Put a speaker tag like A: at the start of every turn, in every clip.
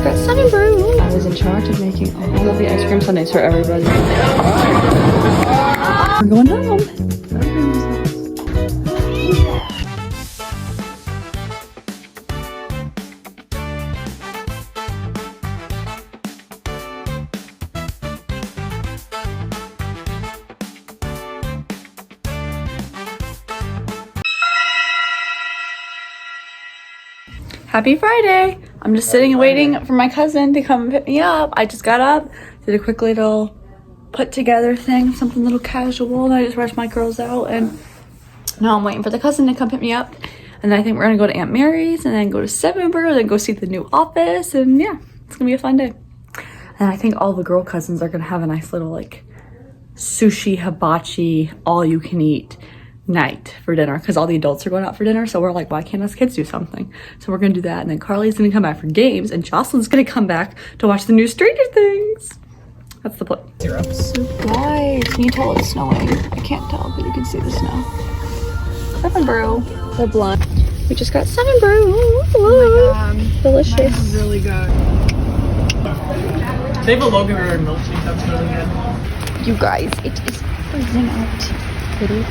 A: got Sun & Brew. I was in charge of making all of the ice cream sundaes for everybody. We're going home. Happy Friday! I'm just sitting and waiting for my cousin to come pick me up. I just got up, did a quick little put together thing, something a little casual, and I just rushed my girls out, and now I'm waiting for the cousin to come pick me up. And then I think we're gonna go to Aunt Mary's and then go to 7 Brew, then go see the new office, and yeah, it's gonna be a fun day. And I think all the girl cousins are gonna have a nice little like sushi, hibachi, all you can eat night for dinner because all the adults are going out for dinner, so we're like, why can't us kids do something? So we're gonna do that, and then Carly's gonna come back for games, and Jocelyn's gonna come back to watch the new Stranger Things. That's the plan. So guys, can you tell it's snowing? I can't tell, but you can see the snow. 7 Brew, the blunt. We just got 7 Brew.
B: Oh my god,
A: delicious.
B: This is really good. They have a Logan River milkshake that's really good.
A: You guys, it is freezing out. Literally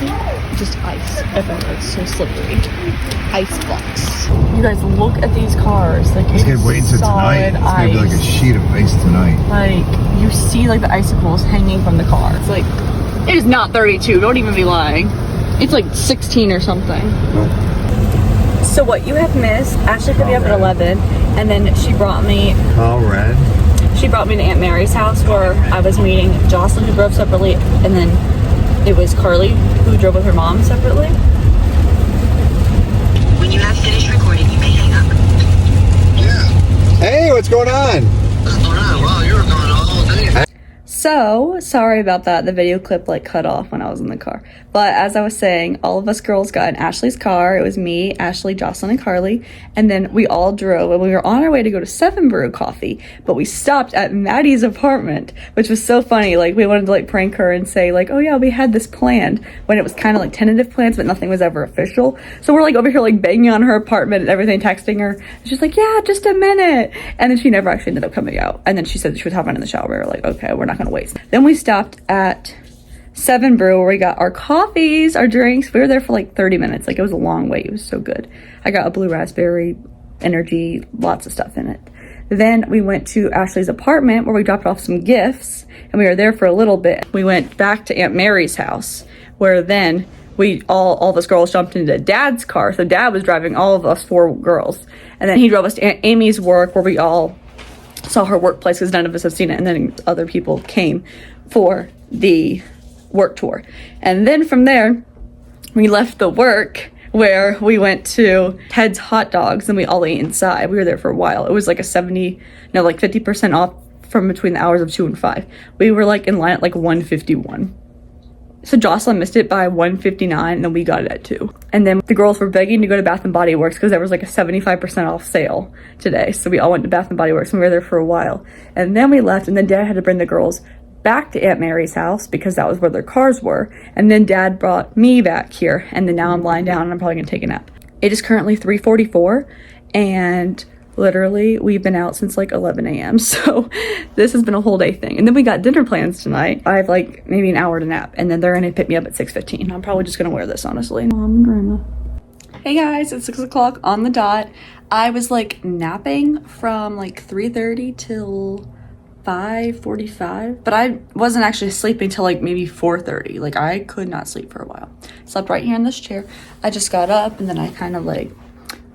A: just ice everywhere. It's so slippery. Ice blocks. You guys, look at these cars. Like,
C: It's gonna wait until tonight. It's gonna be like a sheet of ice tonight.
A: Like, you see like the icicles hanging from the car. It's like, it is not 32. Don't even be lying. It's like 16 or something. So what you have missed, Ashley picked me up at 11, and then she brought me
C: All red.
A: She brought me to Aunt Mary's house where I was meeting Jocelyn, who drove separately, and then it was Carly, who drove with her mom separately.
D: When you have finished recording, you may hang up.
C: Yeah. Hey, what's going on?
D: What's going on? Wow, you were gone all day.
A: So, sorry about that. The video clip like cut off when I was in the car. But as I was saying, all of us girls got in Ashley's car. It was me, Ashley, Jocelyn, and Carly. And then we all drove, and we were on our way to go to 7 Brew Coffee. But we stopped at Maddie's apartment, which was so funny. Like, we wanted to like prank her and say like, oh yeah, we had this planned, when it was kind of like tentative plans, but nothing was ever official. So we're like over here like banging on her apartment and everything, texting her. And she's like, yeah, just a minute. And then she never actually ended up coming out. And then she said that she was hopping in the shower. We were like, okay, we're not gonna waste. Then we stopped at 7 Brew where we got our coffees, our drinks. We were there for like 30 minutes. Like, it was a long wait. It was so good. I got a blue raspberry, energy, lots of stuff in it. Then we went to Ashley's apartment where we dropped off some gifts, and we were there for a little bit. We went back to Aunt Mary's house where then we all of us girls jumped into Dad's car. So Dad was driving all of us 4 girls, and then he drove us to Aunt Amy's work where we all saw her workplace because none of us have seen it, and then other people came for the work tour. And then from there we left the work where we went to Ted's Hot Dogs, and we all ate inside. We were there for a while. It was like a 50% off from between the hours of 2 and 5. We were like in line at like 1:51. So Jocelyn missed it by 1:59, and then we got it at 2. And then the girls were begging to go to Bath & Body Works because there was like a 75% off sale today. So we all went to Bath & Body Works, and we were there for a while. And then we left, and then Dad had to bring the girls back to Aunt Mary's house because that was where their cars were. And then Dad brought me back here, and then now I'm lying down and I'm probably gonna take a nap. It is currently 3:44, and literally we've been out since like 11 a.m. So this has been a whole day thing. And then we got dinner plans tonight. I have like maybe an hour to nap, and then they're gonna pick me up at 6:15. I'm probably just gonna wear this, honestly. Mom and Grandma. Hey guys, it's 6 o'clock on the dot. I was like napping from like 3:30 till 5:45, but I wasn't actually sleeping till like maybe 4:30. Like, I could not sleep for a while. Slept right here in this chair. I just got up, and then I kind of like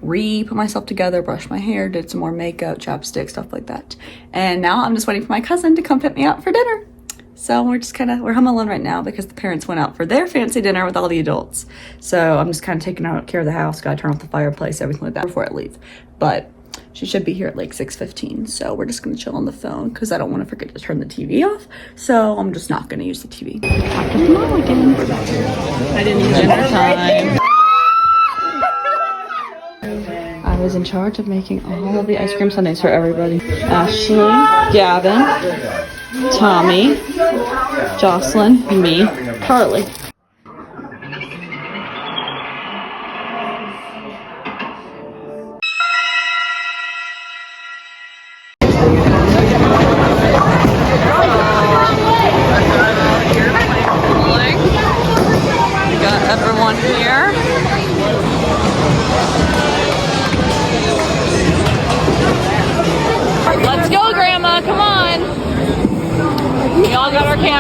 A: put myself together, brushed my hair, did some more makeup, chapstick, stuff like that. And now I'm just waiting for my cousin to come pick me up for dinner. So we're home alone right now because the parents went out for their fancy dinner with all the adults. So I'm just kind of taking care of the house, gotta turn off the fireplace, everything like that before I leave. But she should be here at like 6:15. So we're just gonna chill on the phone because I don't want to forget to turn the TV off. So I'm just not gonna use the TV. Talk to Mom again. I didn't use dinner time. I was in charge of making all of the ice cream sundaes for everybody. Ashley, Gavin, Tommy, Jocelyn, me, Carly.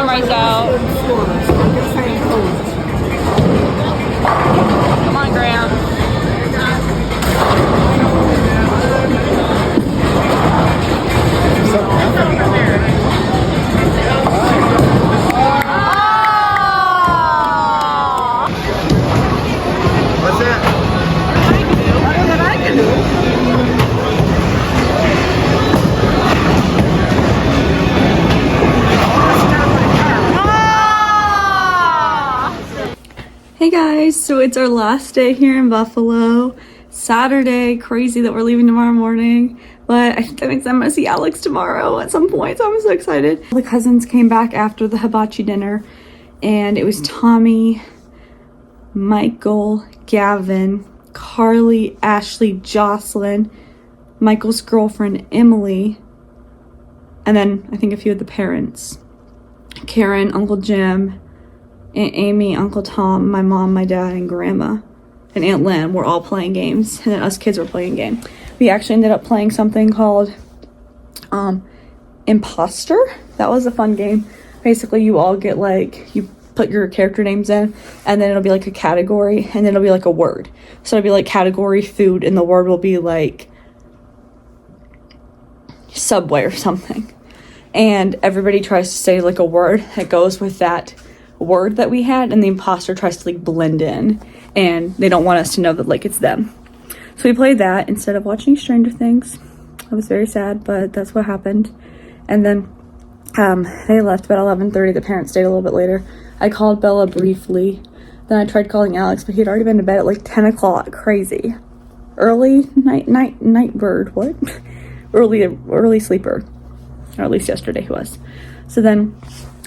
A: camera's out. Come on, Graham.
C: What's that?
A: Hey guys, so it's our last day here in Buffalo. Saturday, crazy that we're leaving tomorrow morning, but I think that means I'm gonna see Alex tomorrow at some point, so I'm so excited. The cousins came back after the hibachi dinner, and it was Tommy, Michael, Gavin, Carly, Ashley, Jocelyn, Michael's girlfriend, Emily, and then I think a few of the parents. Karen, Uncle Jim, Aunt Amy, Uncle Tom, my mom, my dad, and grandma, and Aunt Lynn were all playing games, and then us kids were playing a game. We actually ended up playing something called Imposter. That was a fun game. Basically, you all get like, you put your character names in, and then it'll be like a category, and then it'll be like a word. So it'll be like category food, and the word will be like Subway or something. And everybody tries to say like a word that goes with that word that we had, and the imposter tries to like blend in, and they don't want us to know that like it's them. So we played that instead of watching Stranger Things. I was very sad, but that's what happened. And then they left about 11:30. The parents stayed a little bit later. I called Bella briefly, then I tried calling Alex, but he'd already been to bed at like 10 o'clock. Crazy. Early night bird. What? early sleeper, or at least yesterday he was. So then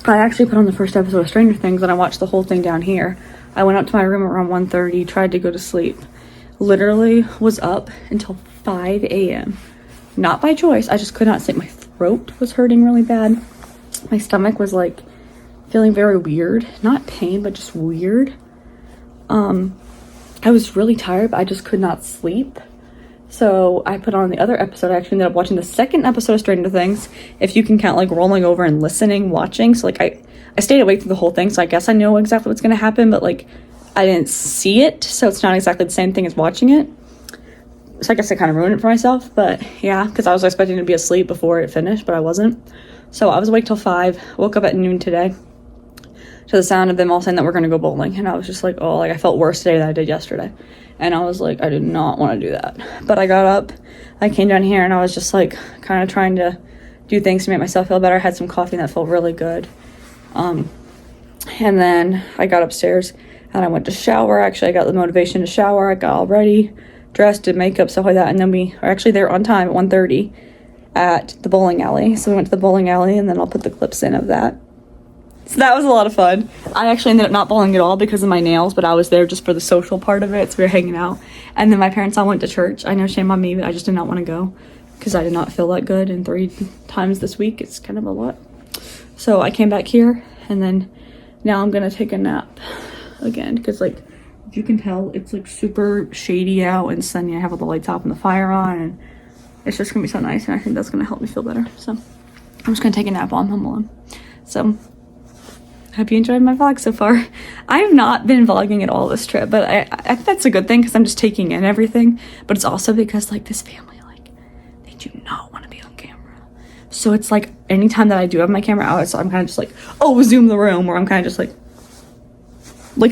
A: I actually put on the first episode of Stranger Things, and I watched the whole thing down here. I went up to my room around 1:30, tried to go to sleep. Literally was up until 5 a.m. Not by choice, I just could not sleep. My throat was hurting really bad. My stomach was like feeling very weird. Not pain, but just weird. I was really tired, but I just could not sleep. So I put on the other episode. I actually ended up watching the second episode of Stranger Things, if you can count like rolling over and listening, watching. So like I stayed awake through the whole thing, so I guess I know exactly what's gonna happen, but like I didn't see it, so it's not exactly the same thing as watching it. So I guess I kind of ruined it for myself, but yeah, because I was expecting to be asleep before it finished, but I wasn't. So I was awake till 5, woke up at noon today to the sound of them all saying that we're gonna go bowling, and I was just like, oh, like I felt worse today than I did yesterday. And I was like, I did not want to do that. But I got up, I came down here, and I was just like kind of trying to do things to make myself feel better. I had some coffee, and that felt really good. And then I got upstairs and I went to shower. Actually, I got the motivation to shower. I got all ready, dressed, did makeup, stuff like that. And then we are actually there on time at 1:30 at the bowling alley. So we went to the bowling alley, and then I'll put the clips in of that. So that was a lot of fun. I actually ended up not bowling at all because of my nails, but I was there just for the social part of it. So we were hanging out. And then my parents all went to church. I know, shame on me, but I just did not want to go because I did not feel that good. And 3 times this week, it's kind of a lot. So I came back here, and then now I'm going to take a nap again because, like, if you can tell, it's like super shady out and sunny. I have all the lights off and the fire on, and it's just going to be so nice. And I think that's going to help me feel better. So I'm just going to take a nap while I'm home alone. So hope you enjoyed my vlog so far. I have not been vlogging at all this trip, but I think that's a good thing because I'm just taking in everything. But it's also because like this family, like they do not want to be on camera. So it's like anytime that I do have my camera out, so I'm kind of just like, oh, zoom the room, or I'm kind of just like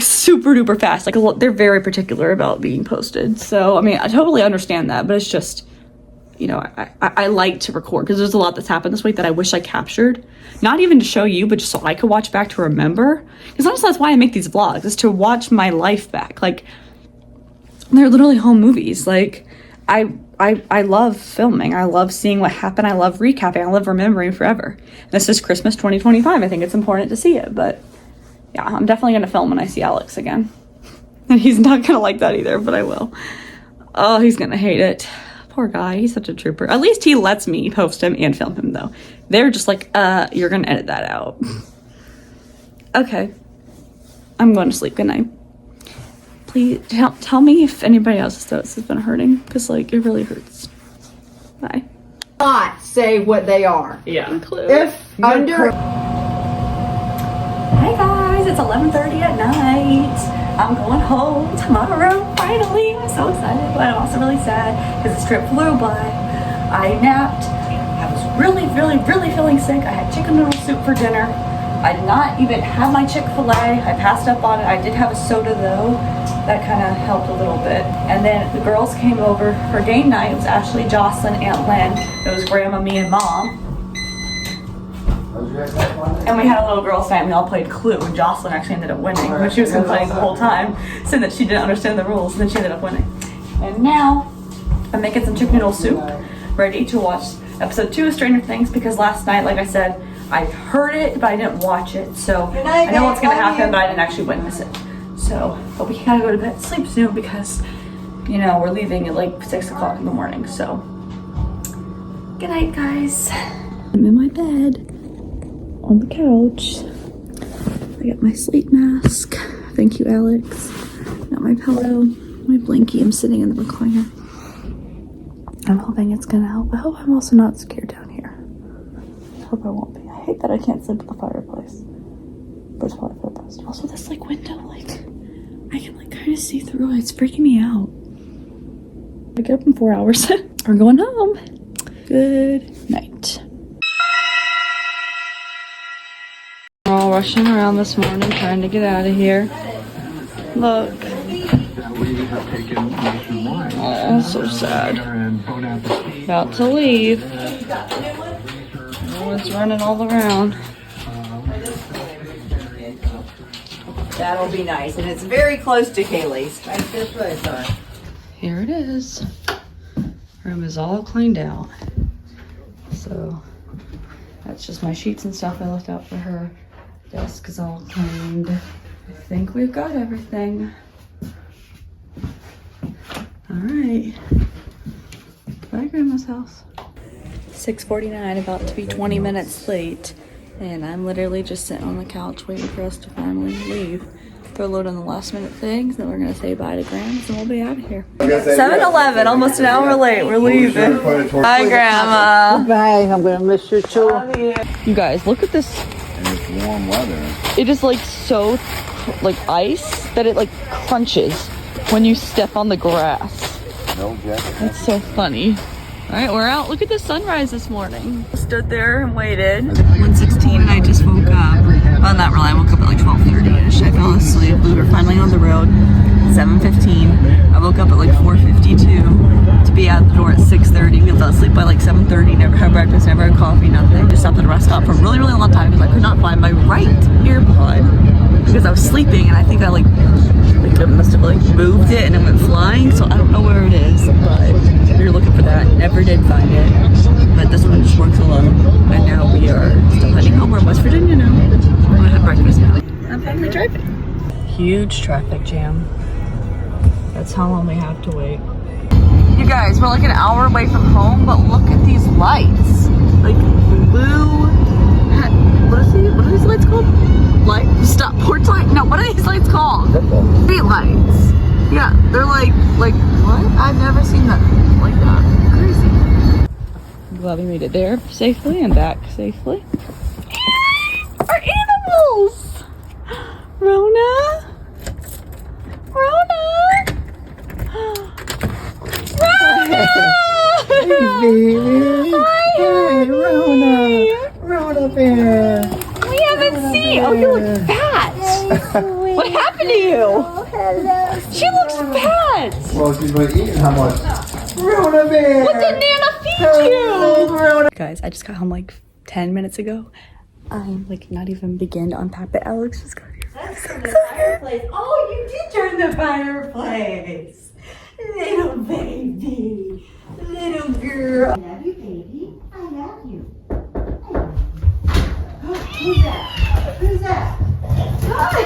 A: super duper fast. Like they're very particular about being posted. So I mean, I totally understand that, but it's just, you know, I like to record because there's a lot that's happened this week that I wish I captured. Not even to show you, but just so I could watch back to remember. Because honestly, that's why I make these vlogs, is to watch my life back. Like, they're literally home movies. Like, I love filming. I love seeing what happened. I love recapping. I love remembering forever. This is Christmas 2025. I think it's important to see it. But, yeah, I'm definitely going to film when I see Alex again. And he's not going to like that either, but I will. Oh, he's going to hate it. Poor guy, he's such a trooper. At least he lets me post him and film him, though. They're just like, you're gonna edit that out. Okay. I'm going to sleep. Good night. Please tell me if anybody else's throats has been hurting, because, like, it really hurts. Bye.
E: Not say what they are.
B: Yeah.
E: If under
A: It's 11:30 at night. I'm going home tomorrow, finally. I'm so excited, but I'm also really sad because this trip flew by. I napped. I was really feeling sick. I had chicken noodle soup for dinner. I did not even have my Chick-fil-A. I passed up on it. I did have a soda though. That kind of helped a little bit. And then the girls came over for game night. It was Ashley, Jocelyn, Aunt Lynn. It was Grandma, me, and Mom. And we had a little girls' night and we all played Clue, and Jocelyn actually ended up winning, but she was complaining the whole time, saying that she didn't understand the rules, and then she ended up winning. And now, I'm making some chicken noodle soup, ready to watch episode 2 of Stranger Things, because last night, like I said, I heard it, but I didn't watch it, so I know what's gonna happen, but I didn't actually witness it. So, but we gotta go to bed, sleep soon, because, you know, we're leaving at like 6 o'clock in the morning, so. Good night, guys. I'm in my bed. On the couch. I got my sleep mask. Thank you, Alex. Got my pillow, my blankie. I'm sitting in the recliner. I'm hoping it's gonna help. I hope I'm also not scared down here. I hope I won't be. I hate that I can't sleep at the fireplace. But it's probably for the best. Also, this like window, like I can like kind of see through it. It's freaking me out. I get up in 4 hours. We're going home. Good night. We're all rushing around this morning trying to get out of here. Look. Oh, so sad. About to leave. Everyone's running all around.
E: That'll be nice, and it's very close to Kaylee's.
A: Here it is. Room is all cleaned out. So that's just my sheets and stuff I left out for her. Desk is all cleaned. I think we've got everything. All right. Bye, Grandma's house. 6:49, about to be 20 minutes late. And I'm literally just sitting on the couch waiting for us to finally leave. Throw a load on the last minute things, then we're gonna say bye to Grams and we'll be out of here. 7-Eleven, almost an hour late. We're leaving. Bye, Grandma.
E: Bye, I'm gonna miss you too.
A: You guys, look at this.
C: And it's warm weather.
A: It is like so like ice that it like crunches when you step on the grass.
C: No jacket.
A: That's so funny. All right, we're out. Look at the sunrise this morning. Stood there and waited. 1:16 and I just woke up. Well, not really. I woke up at like 12:30ish. I fell asleep. We were finally on the road. 7:15. I woke up at like 4:52 to be out the door at 6:30. We fell asleep by like 7:30. Never had breakfast, never had coffee, nothing. Just stopped at a rest stop for a really long time because I could not find my right earpod because I was sleeping and I think I like it must have like moved it and it went flying. So I don't know where it is, but we were looking for that. Never did find it. But this one just works alone. And now we are still heading home. We're in West Virginia now. I'm gonna have breakfast now. I'm finally driving. Huge traffic jam. That's how long we have to wait. You guys, we're like an hour away from home, but look at these lights. Like blue. What are these lights called? Light stop porch light? No, what are these lights called? Street lights. Yeah, they're like what? I've never seen that like that. Crazy. I'm glad we made it there safely and back safely. Our animals! Rona! Rona! Rona!
E: Hey, baby.
A: Hi,
E: Hey, Rona. Rona bear.
A: we haven't seen. Oh, you look fat. What happened to you? She looks fat.
C: Well, she's been eating how much?
E: Rona bear.
A: What did Nana feed
E: Hello,
A: you?
E: Rona.
A: Guys, I just got home like 10 minutes ago. I'm like not even begin to unpack, but Alex just got here.
E: Fireplace. Oh, you did turn the fireplace. Little baby. Little girl. I love you, baby. I love you. Who's that? Who's that? Hi.